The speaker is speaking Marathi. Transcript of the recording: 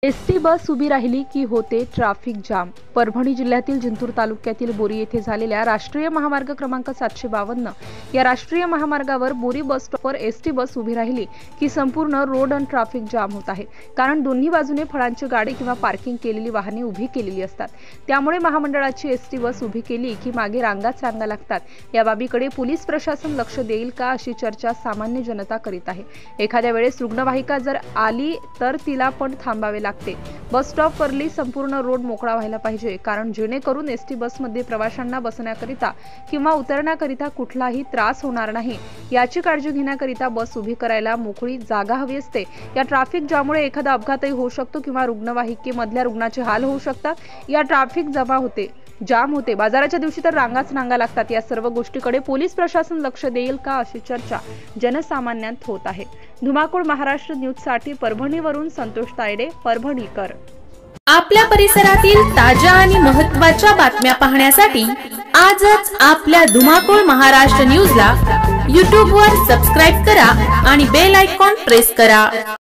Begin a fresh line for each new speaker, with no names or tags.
एसटी बस उभी राहिली की होते ट्रॅफिक जाम। परभणी जिल्ह्यातील जिंतूर तालुक्यातील बोरी येथे झालेल्या राष्ट्रीय महामार्ग क्रमांक 752 या राष्ट्रीय महामार्गावर बोरी बस स्टॉपवर एसटी बस उभी राहिली की संपूर्ण रोड आणि ट्रॅफिक जाम होत आहे। कारण दोन्ही बाजूने फळांची गाडी किंवा पार्किंग केलेली वाहने उभी केलेली असतात। त्यामुळे महामंडळाची एसटी बस उभी केली की मागे रांगाच रांगा लागतात। या बाबीकडे पोलीस प्रशासन लक्ष देईल का अशी चर्चा सामान्य जनता करीत आहे। एखाद्या वेळेस रुग्णवाहिका जर आली तर तिला पण थांबावे लागते। बस स्टॉप वरली संपूर्ण रोड मोकळा व्हायला पाहिजे, कारण जेणेकरून एसटी बसमध्ये प्रवाशांना बसण्याकरिता किंवा उतरण्याकरिता कुठलाही त्रास होणार नाही याची काळजी घेण्याकरिता बस उभी करायला मोकळी जागा हवी असते। या ट्रॅफिक जाममुळे एखादा अपघातही होऊ शकतो किंवा रुग्णवाहिकेमधल्या रुग्णाचे हाल होऊ शकतात। या ट्रॅफिक जाम होते। बाजाराच्या दिवशी तर रांगाच रांगा लागतात। या सर्व गोष्टीकडे पोलीस प्रशासन लक्ष देईल का अशी चर्चा जनसामान्यांत होत आहे। धुमाकूळ महाराष्ट्र न्यूज साठी परभणीवरून संतोष तायडे, परभणीकर।
आपल्या परिसरातील ताज्या आणि महत्त्वाच्या बातम्या पाहण्यासाठी आजच आपल्या धुमाकूळ महाराष्ट्र न्यूजला YouTube वर सबस्क्राइब करा आणि बेल आयकॉन प्रेस करा।